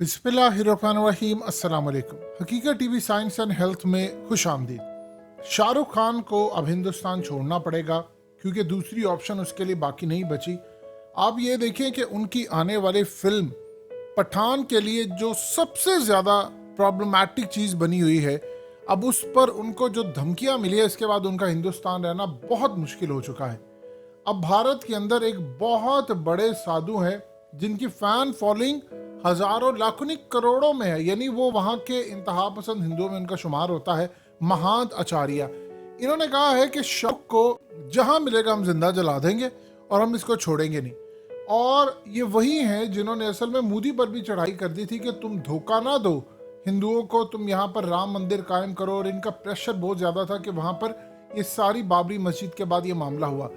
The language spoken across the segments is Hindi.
बिस्मिल्लाहिर्रहमानिर्रहीम। अस्सलाम वालेकुम। हकीकत टीवी साइंस एंड हेल्थ में खुश आमदीद। शाहरुख खान को अब हिंदुस्तान छोड़ना पड़ेगा क्योंकि दूसरी ऑप्शन उसके लिए बाकी नहीं बची। आप ये देखें कि उनकी आने वाली फिल्म पठान के लिए जो सबसे ज़्यादा प्रॉब्लमैटिक चीज़ बनी हुई है, अब उस पर उनको जो धमकियाँ मिली है, इसके बाद उनका हिंदुस्तान रहना बहुत मुश्किल हो चुका है। अब भारत के अंदर एक बहुत बड़े साधु हैं जिनकी फैन फॉलोइंग हजारों लाखों नहीं करोड़ों में है, यानी वो वहाँ के इंतहा पसंद हिंदुओं में उनका शुमार होता है। महांत आचार्य, इन्होंने कहा है कि शव को जहाँ मिलेगा हम जिंदा जला देंगे और हम इसको छोड़ेंगे नहीं। और ये वही हैं जिन्होंने असल में मोदी पर भी चढ़ाई कर दी थी कि तुम धोखा ना दो हिंदुओं को, तुम यहाँ पर राम मंदिर कायम करो। और इनका प्रेशर बहुत ज्यादा था कि वहां पर ये सारी बाबरी मस्जिद के बाद ये मामला हुआ।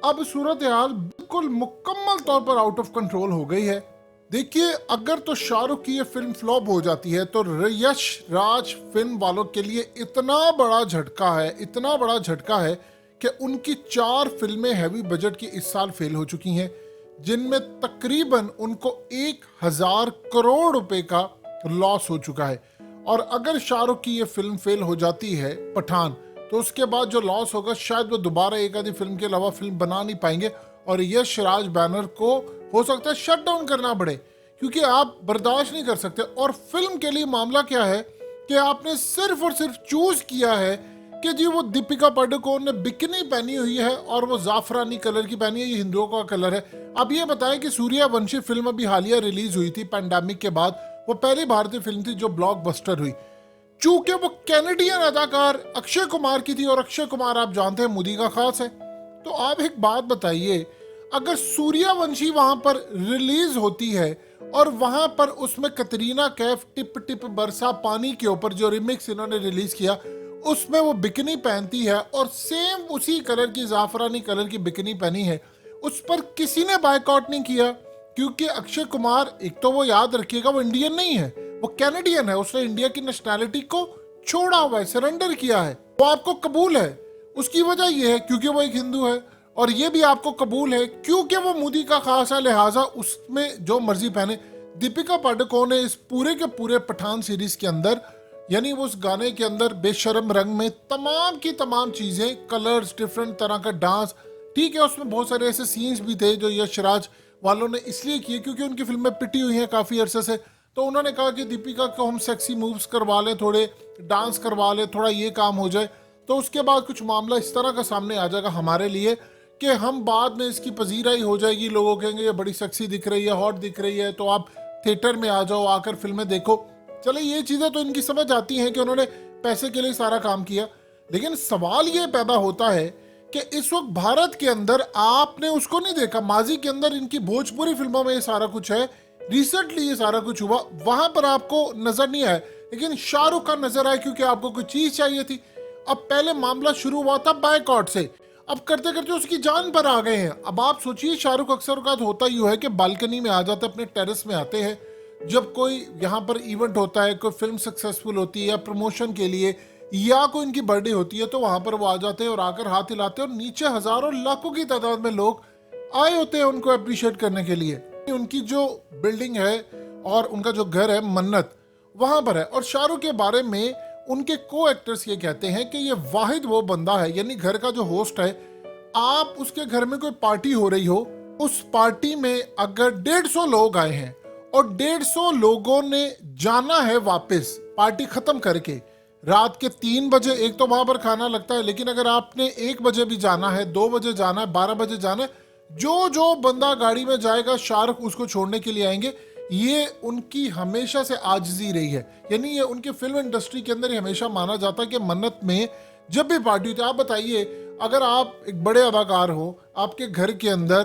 अब सूरत हाल बिल्कुल मुकम्मल तौर पर आउट ऑफ कंट्रोल हो गई है। देखिए, अगर तो शाहरुख की ये फिल्म फ्लॉप हो जाती है तो यश राज फिल्म वालों के लिए इतना बड़ा झटका है, इतना बड़ा झटका है कि उनकी 4 फिल्में हैवी बजट की इस साल फेल हो चुकी हैं, जिनमें तकरीबन उनको 1000 करोड़ रुपए का लॉस हो चुका है। और अगर शाहरुख की ये फिल्म फेल हो जाती है पठान, तो उसके बाद जो लॉस होगा शायद वो दोबारा एक आधी फिल्म के अलावा फिल्म बना नहीं पाएंगे और यश राज बैनर को हो सकता है शट डाउन करना पड़े, क्योंकि आप बर्दाश्त नहीं कर सकते। और फिल्म के लिए मामला क्या है कि आपने सिर्फ और सिर्फ चूज किया है कि जी वो दीपिका पादुकोण ने बिकनी पहनी हुई है और वो जाफरानी कलर की पहनी है, ये हिंदुओं का कलर है। अब ये बताएं कि सूर्यवंशी फिल्म अभी हालिया रिलीज हुई थी पैंडेमिक के बाद, वो पहली भारतीय फिल्म थी जो ब्लॉकबस्टर हुई। चूंकि वो कैनेडियन अदाकार अक्षय कुमार की थी और अक्षय कुमार आप जानते हैं मोदी का खास है, तो आप एक बात बताइए, अगर सूर्यवंशी वहां पर रिलीज होती है और वहां पर उसमें कतरीना कैफ टिप टिप बरसा पानी के ऊपर जो रिमिक्स इन्होंने रिलीज किया उसमें वो बिकनी पहनती है और सेम उसी कलर की जाफरानी कलर की बिकनी पहनी है, उस पर किसी ने बायकॉट नहीं किया। क्योंकि अक्षय कुमार, एक तो वो याद रखिएगा, वो इंडियन नहीं है, वो कैनेडियन है। उसने इंडिया की नेशनैलिटी को छोड़ा हुआ है, सरेंडर किया है। वो आपको कबूल है। उसकी वजह ये है क्योंकि वो एक हिंदू है, और ये भी आपको कबूल है क्योंकि वो मोदी का खास है, लिहाजा उसमें जो मर्जी पहने। दीपिका पादुकोण ने इस पूरे के पूरे पठान सीरीज के अंदर, यानी वो उस गाने के अंदर बेशरम रंग में तमाम की तमाम चीजें, कलर्स, डिफरेंट तरह का डांस, ठीक है, उसमें बहुत सारे ऐसे सीन्स भी थे जो यश राज वालों ने इसलिए किए क्योंकि उनकी फिल्में पिटी हुई हैं काफी अरसे से। तो उन्होंने कहा कि दीपिका को हम सेक्सी मूव्स करवा लें, थोड़े डांस करवा लें, थोड़ा ये काम हो जाए। तो उसके बाद कुछ मामला इस तरह का सामने आ जाएगा हमारे लिए कि हम बाद में इसकी पजीराई हो जाएगी, लोगों कहेंगे ये बड़ी सेक्सी दिख रही है, हॉट दिख रही है, तो आप थिएटर में आ जाओ, आकर फिल्में देखो। चले, ये चीजें तो इनकी समझ आती हैं कि उन्होंने पैसे के लिए सारा काम किया, लेकिन सवाल ये पैदा होता है कि इस वक्त भारत के अंदर आपने उसको नहीं देखा। माजी के अंदर इनकी भोजपुरी फिल्मों में ये सारा कुछ है, रिसेंटली ये सारा कुछ हुआ, वहां पर आपको नजर नहीं आया, लेकिन शाहरुख का नजर आया क्योंकि आपको कोई चीज चाहिए थी। अब पहले मामला शुरू हुआ था बायकॉट से, अब करते करते उसकी जान पर आ गए हैं। अब आप सोचिए, शाहरुख अक्सर का होता ही है कि बालकनी में आ जाते, अपने टेरेस में आते हैं, जब कोई यहाँ पर इवेंट होता है, कोई फिल्म सक्सेसफुल होती है या प्रमोशन के लिए या कोई इनकी बर्थडे होती है, तो वहां पर वो आ जाते हैं और आकर हाथ हिलाते हैं और नीचे हजारों लाखों की तादाद में लोग आए होते हैं उनको अप्रिशिएट करने के लिए। उनकी जो बिल्डिंग है और उनका जो घर है मन्नत, वहां पर है। और शाहरुख के बारे में उनके को एक्टर्स ये कहते हैं कि ये वाहिद वो बंदा है, यानी घर का जो होस्ट है, आप उसके घर में कोई पार्टी हो रही हो, उस पार्टी में अगर 150 लोग आए हैं और 150 लोगों ने जाना है वापस पार्टी खत्म करके रात के 3 बजे, एक तो वहां पर खाना लगता है, लेकिन अगर आपने 1 बजे भी जाना है, 2 बजे जाना है, 12 बजे जाना है, जो बंदा गाड़ी में जाएगा शाहरुख उसको छोड़ने के लिए आएंगे। ये उनकी हमेशा से आजिज़ी रही है, यानी ये उनके फिल्म इंडस्ट्री के अंदर हमेशा माना जाता है कि मन्नत में जब भी पार्टी होती है, आप बताइए अगर आप एक बड़े अदाकार हो, आपके घर के अंदर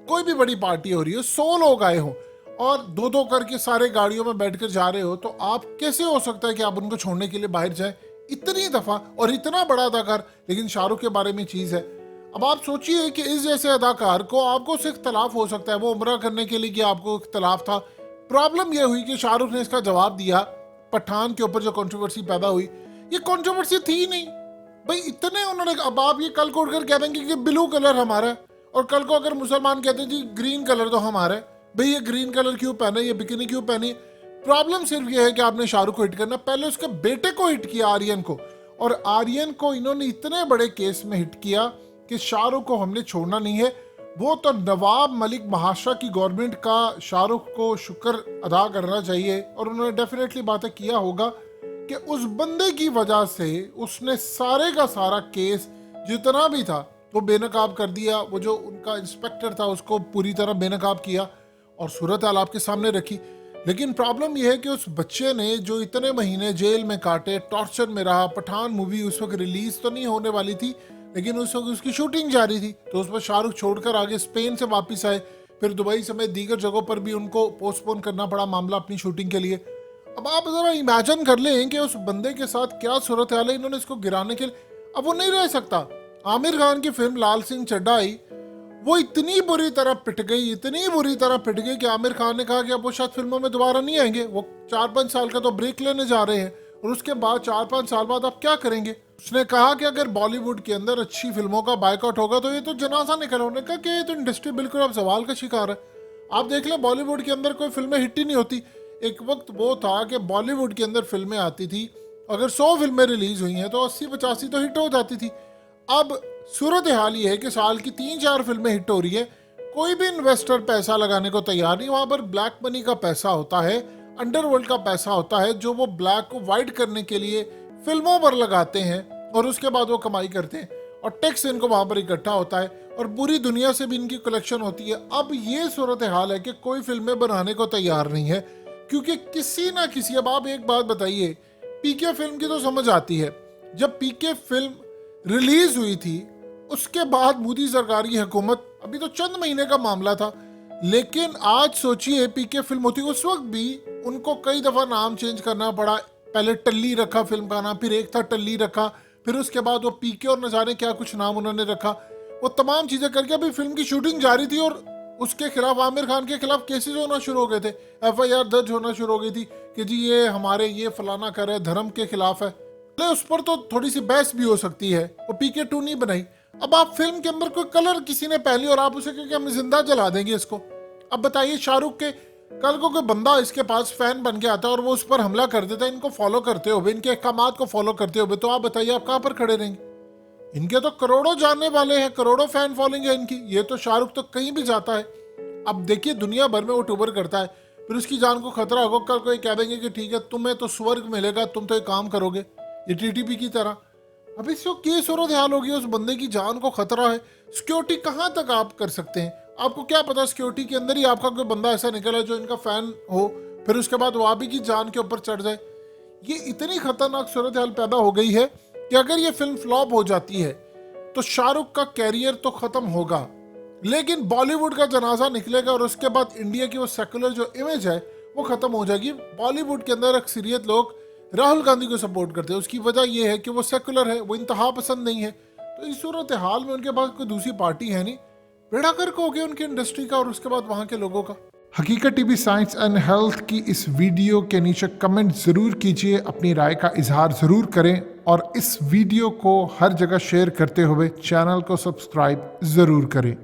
कोई भी बड़ी पार्टी हो रही है, 100 लोग आए हो और 2-2 करके सारे गाड़ियों में बैठकर जा रहे हो, तो आप कैसे हो सकता है कि आप उनको छोड़ने के लिए बाहर जाए इतनी दफा, और इतना बड़ा अदाकार। लेकिन शाहरुख के बारे में चीज है, अब आप सोचिए कि इस जैसे अदाकार को आपको से इख्तलाफ हो सकता है, वो उम्रा करने के लिए कि आपको इख्तलाफ था। प्रॉब्लम यह हुई कि शाहरुख ने इसका जवाब दिया, पठान के ऊपर जो कंट्रोवर्सी पैदा हुई, ये कंट्रोवर्सी थी नहीं भाई, इतने उन्होंने। अब आप ये कल को उठकर कह देंगे कि ब्लू कलर हमारा है, और कल को अगर मुसलमान कहते हैं जी ग्रीन कलर तो हमारा है, भाई ये ग्रीन कलर क्यों पहने, ये बिकिनी क्यों पहनी। प्रॉब्लम सिर्फ ये है कि आपने शाहरुख को हिट करना, पहले उसके बेटे को हिट किया, आर्यन को, और आर्यन को इन्होंने इतने बड़े केस में हिट किया कि शाहरुख को हमने छोड़ना नहीं है। वो तो नवाब मलिक महाशा की गवर्नमेंट का शाहरुख को शुक्र अदा करना चाहिए, और उन्होंने डेफिनेटली बातें किया होगा कि उस बंदे की वजह से उसने सारे का सारा केस जितना भी था वो बेनकाब कर दिया। वो जो उनका इंस्पेक्टर था उसको पूरी तरह बेनकाब किया और सूरत हाल आपके सामने रखी। लेकिन प्रॉब्लम यह है कि उस बच्चे ने जो इतने महीने जेल में काटे, टॉर्चर में रहा, पठान मूवी उस वक्त रिलीज तो नहीं होने वाली थी लेकिन उस वक्त उसकी शूटिंग जारी थी, तो उस पर शाहरुख छोड़कर आगे स्पेन से वापस आए, फिर दुबई समेत दीगर जगहों पर भी उनको पोस्टपोन करना पड़ा मामला अपनी शूटिंग के लिए। अब आप जरा इमेजिन कर लें कि उस बंदे के साथ क्या सूरत हाल है, इन्होंने इसको गिराने के लिए, अब वो नहीं रह सकता। आमिर खान की फिल्म लाल सिंह चड्ढा आई, वो इतनी बुरी तरह पिट गई, इतनी बुरी तरह पिट गई कि आमिर खान ने कहा कि अब वो शायद फिल्मों में दोबारा नहीं आएंगे, वो 4-5 साल का तो ब्रेक लेने जा रहे हैं, और उसके बाद 4-5 साल बाद आप क्या करेंगे। उसने कहा कि अगर बॉलीवुड के अंदर अच्छी फिल्मों का बायकॉट होगा तो ये तो जनाजा निकला। उन्होंने कहा कि ये तो इंडस्ट्री बिल्कुल अब सवाल का शिकार है। आप देख लें बॉलीवुड के अंदर कोई फिल्में हिट ही नहीं होती। एक वक्त वो था कि बॉलीवुड के अंदर फिल्में आती थी, अगर 100 फिल्में रिलीज हुई हैं तो 80-85 तो हिट हो जाती थी। अब सूरत हाल ये है कि साल की 3-4 फिल्में हिट हो रही है, कोई भी इन्वेस्टर पैसा लगाने को तैयार नहीं। वहां पर ब्लैक मनी का पैसा होता है, अंडरवर्ल्ड का पैसा होता है, जो वो ब्लैक को वाइट करने के लिए फिल्मों पर लगाते हैं और उसके बाद वो कमाई करते हैं, और टैक्स इनको वहां पर इकट्ठा होता है और पूरी दुनिया से भी इनकी कलेक्शन होती है। अब ये सूरत हाल है कि कोई फिल्में बनाने को तैयार नहीं है, क्योंकि किसी ना किसी, अब आप एक बात बताइए, पीके फिल्म की तो समझ आती है, जब पीके फिल्म रिलीज हुई थी उसके बाद मोदी सरकार की हुकूमत, अभी तो चंद महीने का मामला था, लेकिन आज सोचिए पीके फिल्म होती, उस वक्त भी उनको कई दफा नाम चेंज करना पड़ा। पहले टल्ली रखा फिल्म का नाम, फिर एक था टल्ली रखा, फिर उसके बाद वो पीके और न जाने क्या कुछ नाम उन्होंने रखा। वो तमाम चीजें करके अभी फिल्म की शूटिंग जारी थी और उसके खिलाफ, आमिर खान के खिलाफ केसेस होना शुरू हो गए थे, FIR दर्ज होना शुरू हो गई थी कि जी ये हमारे ये फलाना कर है, धर्म के खिलाफ है। उस पर तो थोड़ी सी बहस भी हो सकती है, वो PK 2 नहीं बनाई। अब आप फिल्म के अंदर कोई कलर किसी ने पहली और आप उसे क्योंकि हम जिंदा जला देंगे इसको। अब बताइए शाहरुख के कल को कोई बंदा इसके पास फैन बन के आता है और वो उस पर हमला कर देता है, इनको फॉलो करते हुए, इनके अहकामात को फॉलो करते हुए, तो आप बताइए आप कहां पर खड़े रहेंगे। इनके तो करोड़ों जानने वाले हैं, करोड़ों फैन फॉलोइंग है इनकी, ये तो शाहरुख तो कहीं भी जाता है। अब देखिए दुनिया भर में वो टूबर करता है, फिर उसकी जान को खतरा होगा, कल कोई कह देंगे कि ठीक है तुम्हें तो स्वर्ग मिलेगा, तुम तो एक काम करोगे, ये TTP की तरह। अब इसको क्या सूरत हाल होगी, उस बंदे की जान को खतरा है, सिक्योरिटी कहाँ तक आप कर सकते हैं। आपको क्या पता सिक्योरिटी के अंदर ही आपका कोई बंदा ऐसा निकला जो इनका फैन हो, फिर उसके बाद वो आप ही की जान के ऊपर चढ़ जाए। ये इतनी खतरनाक सूरत हाल पैदा हो गई है कि अगर ये फिल्म फ्लॉप हो जाती है तो शाहरुख का कैरियर तो खत्म होगा, लेकिन बॉलीवुड का जनाजा निकलेगा और उसके बाद इंडिया की वो सेकुलर जो इमेज है वो खत्म हो जाएगी। बॉलीवुड के अंदर अक्सरियत लोग राहुल गांधी को सपोर्ट करते हैं, उसकी वजह यह है कि वो सेकुलर है, वो इंतहा पसंद नहीं है। तो इस सूरत हाल में उनके पास कोई दूसरी पार्टी है नहीं, बेड़ा गर्क हो गया उनकी इंडस्ट्री का और उसके बाद वहां के लोगों का। हकीकत TV साइंस एंड हेल्थ की इस वीडियो के नीचे कमेंट जरूर कीजिए, अपनी राय का इजहार जरूर करें और इस वीडियो को हर जगह शेयर करते हुए चैनल को सब्सक्राइब जरूर करें।